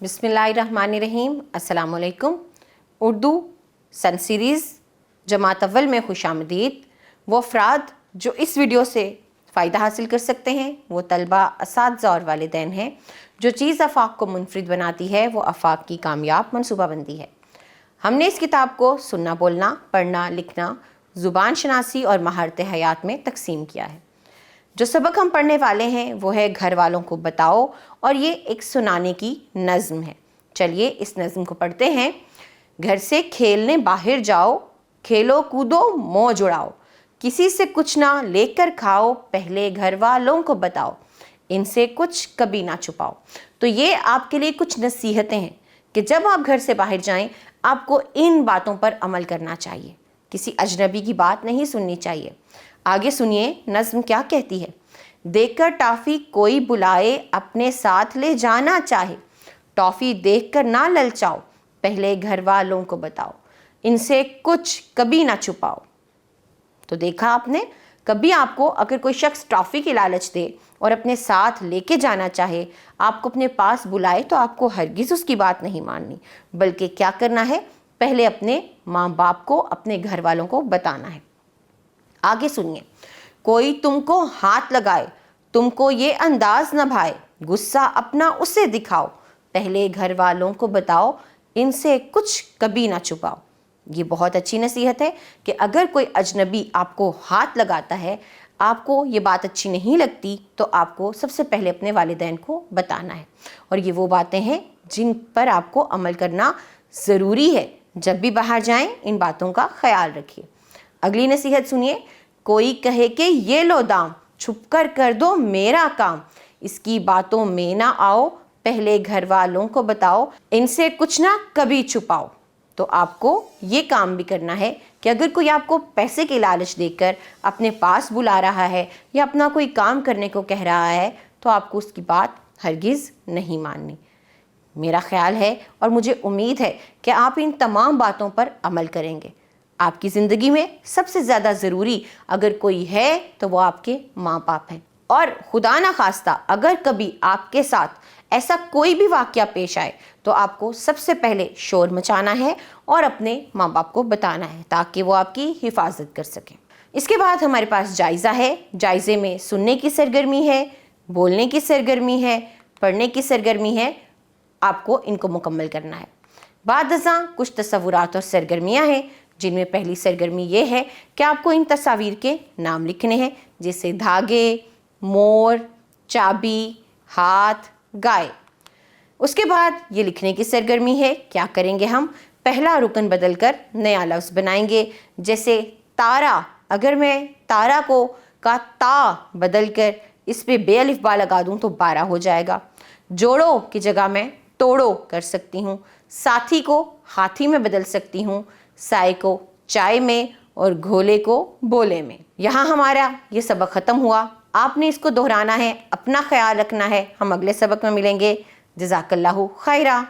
बिस्मिल्लाहिर्रहमानिर्रहीम। अस्सलाम वालेकुम। उर्दू सन सीरीज़ जमात अव्वल में खुश आमदीद। वो अफराद जो इस वीडियो से फ़ायदा हासिल कर सकते हैं वो तलबा, असातिज़ा और वालिदैन हैं। जो चीज़ आफाक को मुनफरिद बनाती है वो आफाक की कामयाब मनसूबाबंदी है। हमने इस किताब को सुनना, बोलना, पढ़ना, लिखना, ज़ुबान शनासी और महारत हयात में तकसीम किया है। जो सबक हम पढ़ने वाले हैं वो है घर वालों को बताओ, और ये एक सुनाने की नज़्म है। चलिए इस नज़्म को पढ़ते हैं। घर से खेलने बाहर जाओ, खेलो कूदो मौज उड़ाओ, किसी से कुछ ना लेकर खाओ, पहले घर वालों को बताओ, इनसे कुछ कभी ना छुपाओ। तो ये आपके लिए कुछ नसीहतें हैं कि जब आप घर से बाहर जाएं आपको इन बातों पर अमल करना चाहिए। किसी अजनबी की बात नहीं सुननी चाहिए। आगे सुनिए नज़्म क्या कहती है। देखकर टॉफ़ी कोई बुलाए, अपने साथ ले जाना चाहे, टॉफ़ी देखकर ना ललचाओ, पहले घर वालों को बताओ, इनसे कुछ कभी ना छुपाओ। तो देखा आपने, कभी आपको अगर कोई शख्स टॉफ़ी की लालच दे और अपने साथ लेके जाना चाहे, आपको अपने पास बुलाए, तो आपको हरगिज़ उसकी बात नहीं माननी, बल्कि क्या करना है, पहले अपने माँ बाप को, अपने घर वालों को बताना है। आगे सुनिए। कोई तुमको हाथ लगाए, तुमको ये अंदाज न भाए, गुस्सा अपना उसे दिखाओ, पहले घर वालों को बताओ, इनसे कुछ कभी ना छुपाओ। ये बहुत अच्छी नसीहत है कि अगर कोई अजनबी आपको हाथ लगाता है, आपको ये बात अच्छी नहीं लगती, तो आपको सबसे पहले अपने वालिदैन को बताना है। और ये वो बातें हैं जिन पर आपको अमल करना ज़रूरी है। जब भी बाहर जाएं इन बातों का ख्याल रखिए। अगली नसीहत सुनिए। कोई कहे कि ये लो दाम, छुप कर दो मेरा काम, इसकी बातों में ना आओ, पहले घर वालों को बताओ, इनसे कुछ ना कभी छुपाओ। तो आपको ये काम भी करना है कि अगर कोई आपको पैसे की लालच देकर अपने पास बुला रहा है या अपना कोई काम करने को कह रहा है, तो आपको उसकी बात हरगिज़ नहीं माननी। मेरा ख्याल है और मुझे उम्मीद है कि आप इन तमाम बातों पर अमल करेंगे। आपकी ज़िंदगी में सबसे ज़्यादा ज़रूरी अगर कोई है तो वो आपके माँ बाप हैं। और खुदा ना खास्ता अगर कभी आपके साथ ऐसा कोई भी वाक़या पेश आए तो आपको सबसे पहले शोर मचाना है और अपने माँ बाप को बताना है, ताकि वो आपकी हिफाजत कर सकें। इसके बाद हमारे पास जायज़ा है। जायज़े में सुनने की सरगर्मी है, बोलने की सरगर्मी है, पढ़ने की सरगर्मी है। आपको इनको मुकम्मल करना है। बाद अज़ां कुछ तसव्वुरात और सरगर्मियाँ हैं, जिनमें पहली सरगर्मी ये है कि आपको इन तस्वीर के नाम लिखने हैं, जैसे धागे, मोर, चाबी, हाथ, गाय। उसके बाद ये लिखने की सरगर्मी है। क्या करेंगे हम, पहला रुकन बदल कर नया लफ्ज़ बनाएंगे। जैसे तारा, अगर मैं तारा को का ता बदल कर इस पे बे अलिफ बा लगा दूँ तो 12 हो जाएगा। जोड़ो की जगह मैं तोड़ो कर सकती हूँ। साथी को हाथी में बदल सकती हूँ, साए को चाय में और घोले को बोले में। यहाँ हमारा ये सबक ख़त्म हुआ। आपने इसको दोहराना है, अपना ख्याल रखना है। हम अगले सबक में मिलेंगे। जज़ाकल्लाहु खैरा।